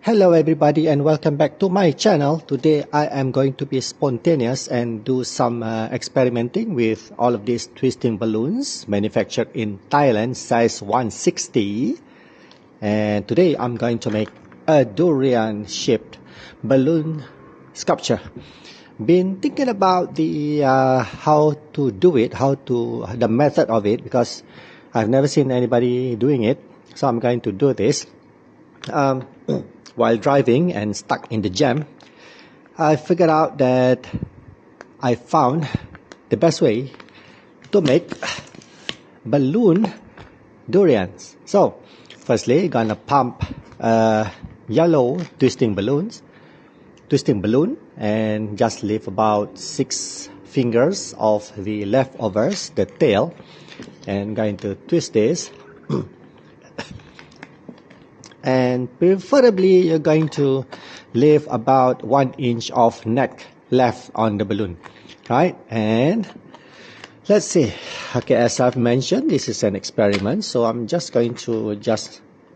Hello everybody and welcome back to my channel. Today I am going to be spontaneous and do some experimenting with all of these twisting balloons manufactured in Thailand, size 160. And today I'm going to make a durian shaped balloon sculpture. Been thinking about the how to do it, the method of it, because I've never seen anybody doing it. So I'm going to do this. While driving and stuck in the jam, I figured out that I found the best way to make balloon durians. So, firstly, gonna pump yellow twisting balloon, and just leave about 6 fingers of the leftovers, the tail, and going to twist this. And preferably you're going to leave about 1 inch of neck left on the balloon, right? And let's see. Okay, as I've mentioned, this is an experiment, so I'm just going to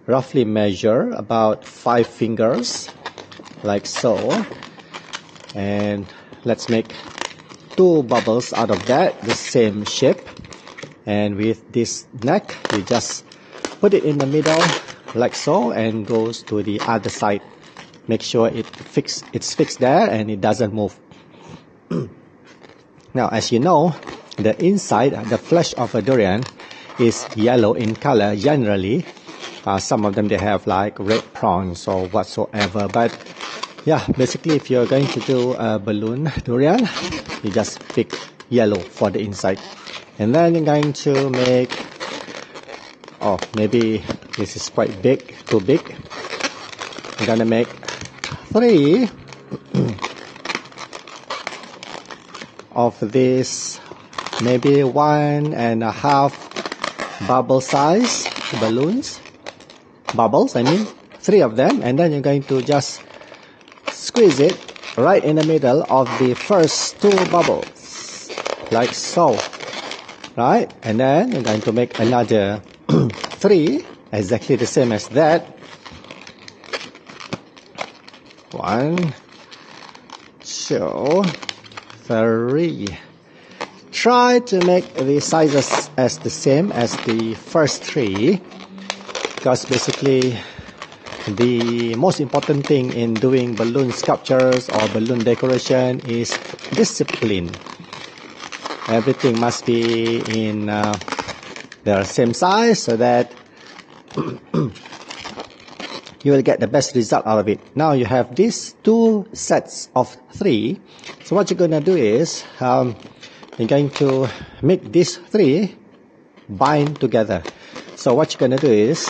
roughly measure about 5 fingers like so, and let's make 2 bubbles out of that, the same shape. And with this neck, you just put it in the middle like so, and goes to the other side. Make sure it's fixed there and it doesn't move. Now, as you know, the inside, the flesh of a durian is yellow in color generally. Some of them, they have like red prawns or whatsoever, but yeah, basically if you're going to do a balloon durian, you just pick yellow for the inside. And then you're going to make, oh, maybe this is quite big, too big. I'm gonna make 3 of this, maybe 1.5 bubble size bubbles, 3 of them. And then you're going to just squeeze it right in the middle of the first 2 bubbles, like so, right? And then you're going to make another 3, exactly the same as that. 1, 2, 3. Try to make the sizes as the same as the first 3, because basically the most important thing in doing balloon sculptures or balloon decoration is discipline. Everything must be in the same size so that you will get the best result out of it. Now you have these 2 sets of 3. So what you're going to do is you're going to make these 3 bind together. So what you're going to do is,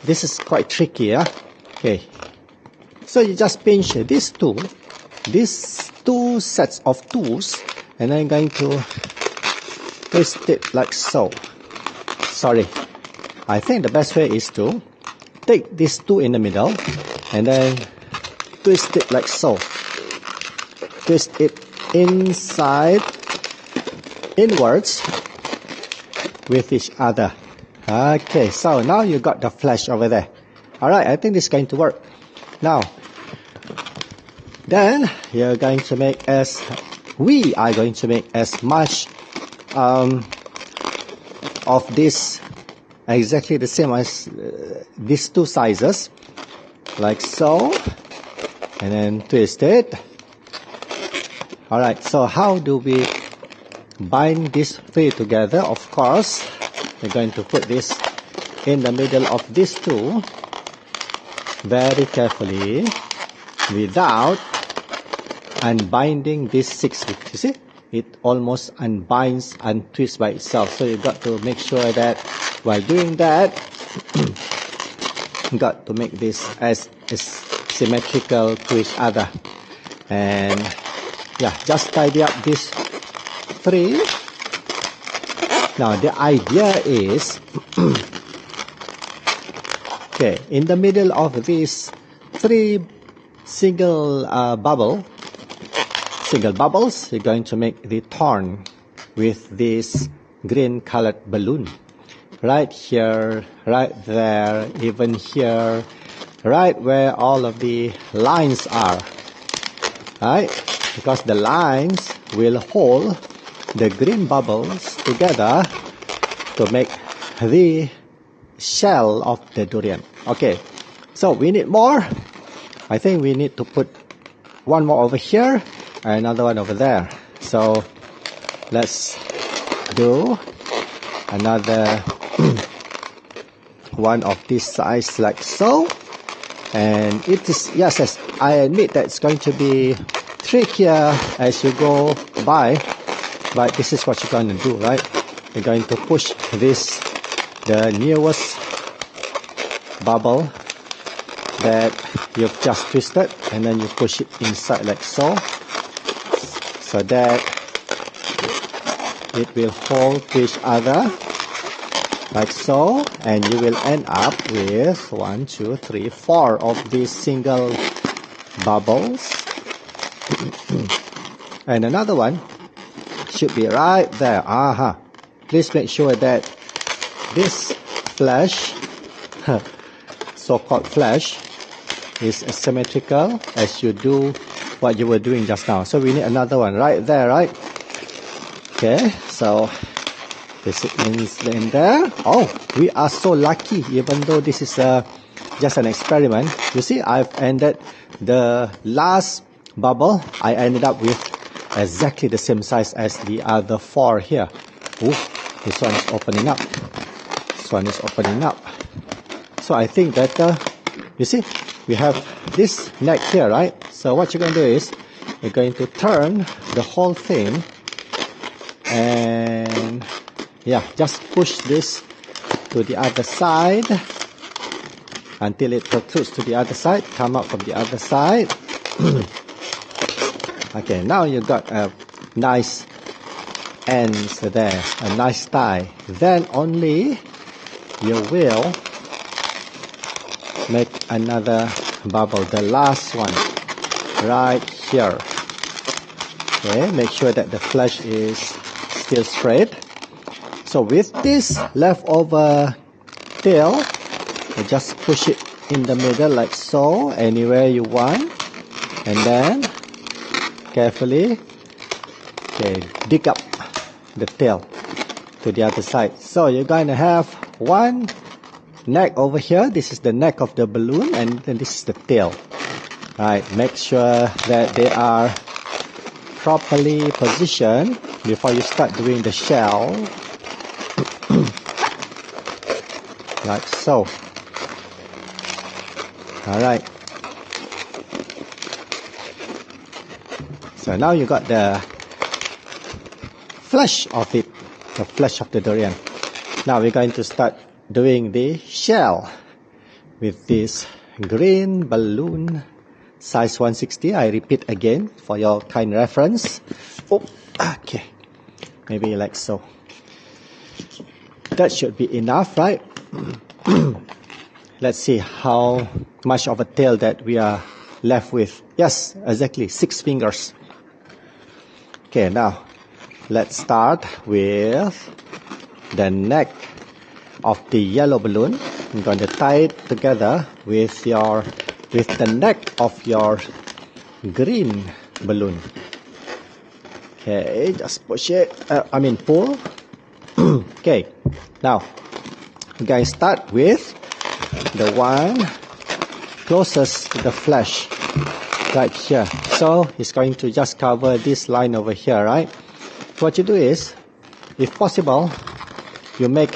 this is quite tricky, yeah? Okay. So you just pinch these 2 sets of 2s, and then you're going to twist it like so. Sorry, I think the best way is to take these 2 in the middle and then twist it like so. Twist it inwards with each other. Okay, so now you got the flesh over there. Alright, I think this is going to work. Now, then we are going to make as much of this, exactly the same as these 2 sizes, like so, and then twist it. Alright, so how do we bind these 3 together? Of course, we're going to put this in the middle of these 2 very carefully without unbinding these 6. You see, it almost unbinds and twists by itself. So you got to make sure that while doing that, you got to make this as symmetrical to each other. And yeah, just tidy up these 3. Now the idea is okay, in the middle of these 3 single bubbles, you're going to make the thorn with this green colored balloon. Right here, right there, even here, right where all of the lines are, right? Because the lines will hold the green bubbles together to make the shell of the durian. Okay, so we need more. I think we need to put one more over here and another one over there. So let's do another one of this size like so. And it is, yes, I admit that it's going to be trickier as you go by, but this is what you're going to do, right? You're going to push this, the newest bubble that you've just twisted, and then you push it inside like so, so that it will hold to each other like so, and you will end up with 1, 2, 3, 4 of these single bubbles. And another one should be right there. Please make sure that this flash, so-called flash, is symmetrical as you do what you were doing just now. So we need another one right there, right? Okay, so this is in there. Oh, we are so lucky, even though this is just an experiment. You see, I've ended the last bubble. I ended up with exactly the same size as the other 4 here. Ooh, this one is opening up. This one is opening up. So I think that, you see, we have this neck here, right? So what you're going to do is, you're going to turn the whole thing, and yeah, just push this to the other side until it protrudes to the other side. Come up from the other side. Okay, now you got a nice ends there, a nice tie. Then only you will make another bubble, the last one, right here. Okay, make sure that the flesh is still straight. So with this leftover tail, you just push it in the middle like so, anywhere you want, and then carefully, okay, dig up the tail to the other side. So you're going to have one neck over here. This is the neck of the balloon, and then this is the tail. Right, make sure that they are properly positioned before you start doing the shell. Like so. Alright. So now you got the flesh of it, the flesh of the durian. Now we're going to start doing the shell with this green balloon, size 160. I repeat again for your kind reference. Oh, okay. Maybe like so. That should be enough, right? Let's see how much of a tail that we are left with. Yes, exactly, 6 fingers. Okay, now let's start with the neck of the yellow balloon. I'm going to tie it together with the neck of your green balloon. Okay, just push it. Pull. Okay, now we're going to start with the one closest to the flesh, right here. So it's going to just cover this line over here, right? What you do is, if possible, you make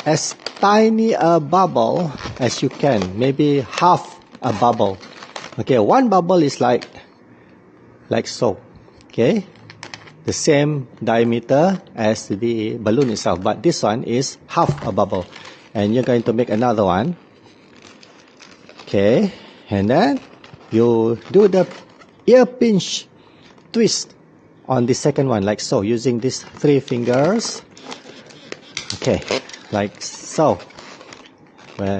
as tiny a bubble as you can, maybe half a bubble. Okay, one bubble is like so. Okay, the same diameter as the balloon itself, but this one is half a bubble. And you're going to make another one. Okay, and then you do the ear pinch twist on the second one like so, using these 3 fingers. Okay, like so.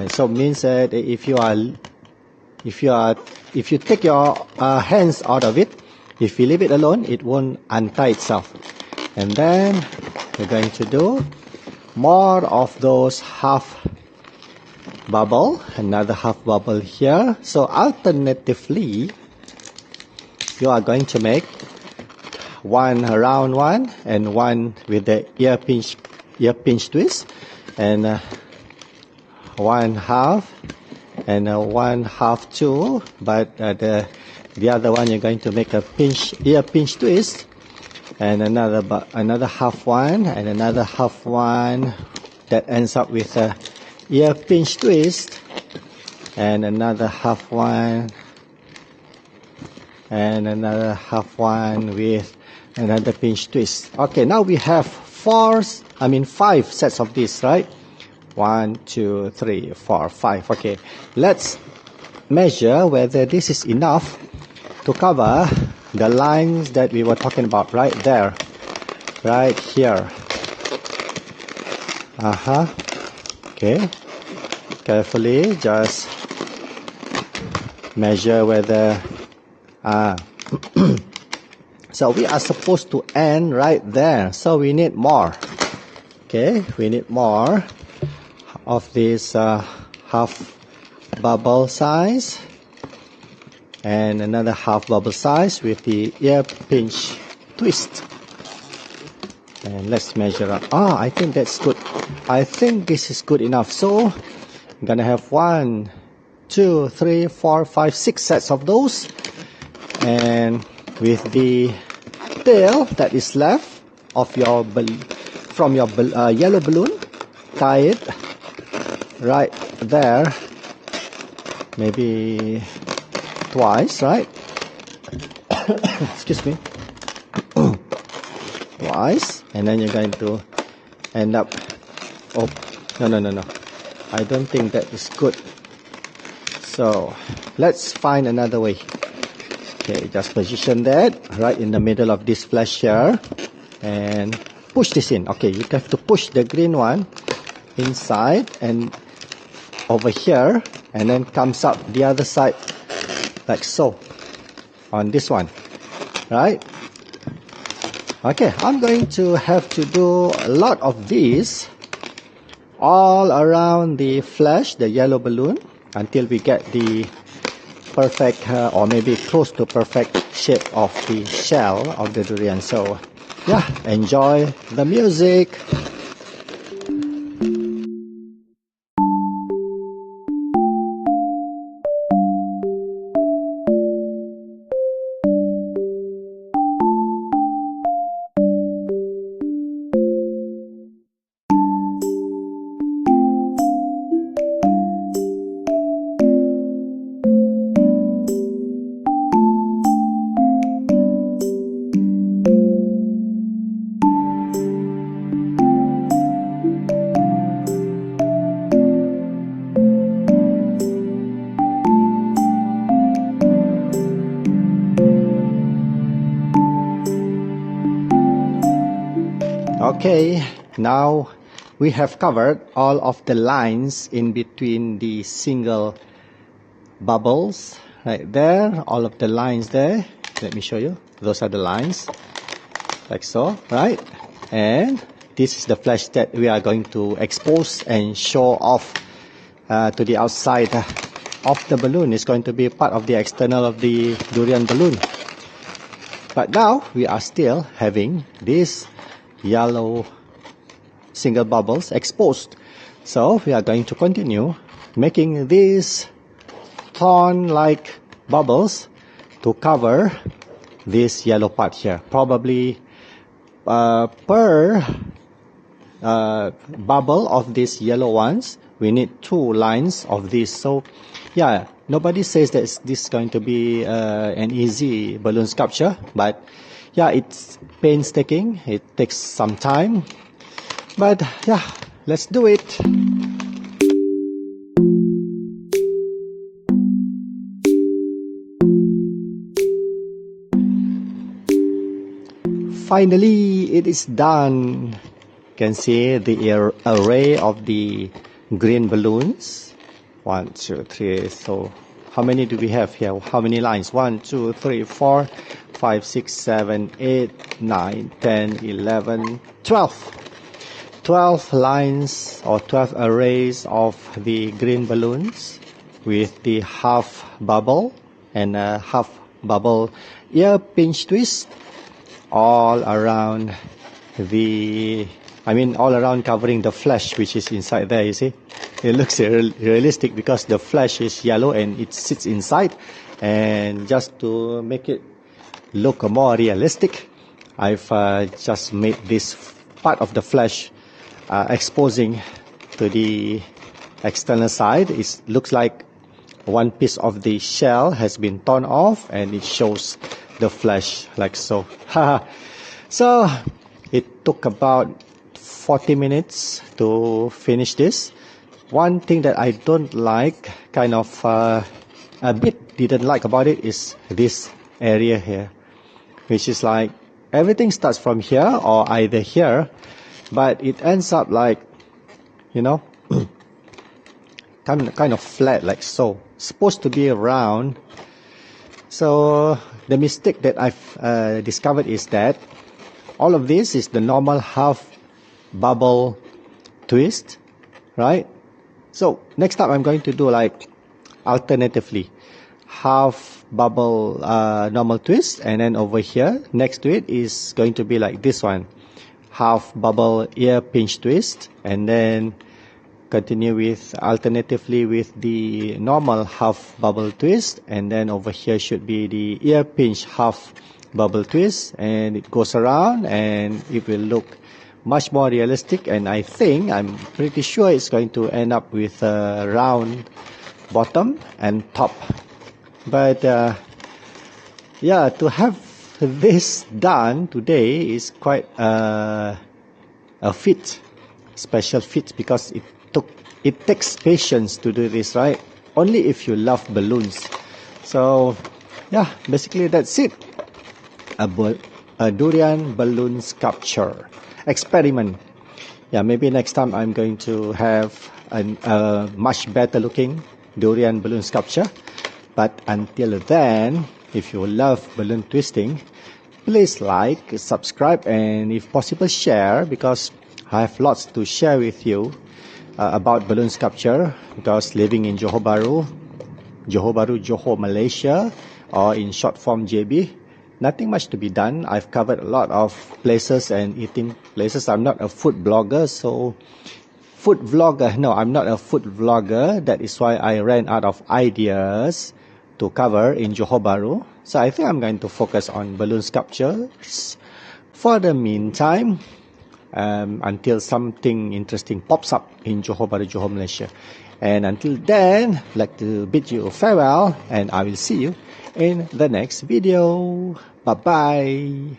So means that if you take your hands out of it, if you leave it alone, it won't untie itself. And then we're going to do more of those half bubble, another half bubble here. So alternatively, you are going to make one round one and one with the ear pinch twist, and one half and one half too, but the other one you're going to make a ear pinch twist, and another half one and another half one that ends up with a ear pinch twist, and another half one and another half one with another pinch twist. Okay, now we have 5 sets of this, right? 1, 2, 3, 4, 5. Okay, let's measure whether this is enough to cover the lines that we were talking about right there, right here. Okay, carefully just measure whether so we are supposed to end right there, so we need more. Okay, we need more of this half bubble size and another half bubble size with the ear pinch twist. And let's measure up. I think that's good. I think this is good enough. So I'm gonna have 1, 2, 3, 4, 5, 6 sets of those, and with the tail that is left of your from your yellow balloon, tie it right there, maybe twice, right? Excuse me. Twice, and then you're going to end up, no, I don't think that is good, so let's find another way. Okay, just position that right in the middle of this flash here and push this in. Okay, you have to push the green one inside and over here, and then comes up the other side like so on this one, right? Okay, I'm going to have to do a lot of these all around the flash, the yellow balloon, until we get the perfect or maybe close to perfect shape of the shell of the durian. So yeah, enjoy the music. Okay, now we have covered all of the lines in between the single bubbles right there, all of the lines there. Let me show you. Those are the lines, like so, right? And this is the flash that we are going to expose and show off to the outside of the balloon. It's going to be part of the external of the durian balloon. But now we are still having this yellow single bubbles exposed. So we are going to continue making these thorn-like bubbles to cover this yellow part here. Probably per bubble of these yellow ones, we need 2 lines of this. So yeah, nobody says that this is going to be an easy balloon sculpture, but yeah, it's painstaking. It takes some time, but yeah, let's do it. Finally, it is done. You can see the array of the green balloons. 1, 2, 3. So how many do we have here? How many lines? 1, 2, 3, 4, 5, 6, 7, 8, 9, 10, 11, 12. 12 lines or 12 arrays of the green balloons with the half bubble and a half bubble ear pinch twist all around all around covering the flesh which is inside there. You see, it looks realistic because the flesh is yellow and it sits inside. And just to make it look more realistic, I've just made this part of the flesh exposing to the external side. It looks like one piece of the shell has been torn off and it shows the flesh like so. So it took about 40 minutes to finish this. One thing that I don't like, didn't like about it, is this area here, which is like everything starts from here or either here, but it ends up like, you know, kind of flat like so. Supposed to be round. So the mistake that I've discovered is that all of this is the normal half bubble twist, right? So next time I'm going to do like alternatively half bubble normal twist, and then over here next to it is going to be like this one, half bubble ear pinch twist, and then continue with alternatively with the normal half bubble twist, and then over here should be the ear pinch half bubble twist, and it goes around and it will look much more realistic. And I'm pretty sure it's going to end up with a round bottom and top. But yeah, to have this done today is quite a special feat, because it takes patience to do this, right? Only if you love balloons. So yeah, basically that's it. A durian balloon sculpture experiment. Yeah, maybe next time I'm going to have a much better looking durian balloon sculpture. But until then, if you love balloon twisting, please like, subscribe, and if possible share, because I have lots to share with you about balloon sculpture, because living in Johor Bahru, Malaysia, or in short form JB, nothing much to be done. I've covered a lot of places and eating places. I'm not a food blogger, so I'm not a food vlogger. That is why I ran out of ideas to cover in Johor Bahru. So I think I'm going to focus on balloon sculptures for the meantime, until something interesting pops up in Johor Bahru, Johor, Malaysia. And until then, I'd like to bid you farewell, and I will see you in the next video. Bye bye.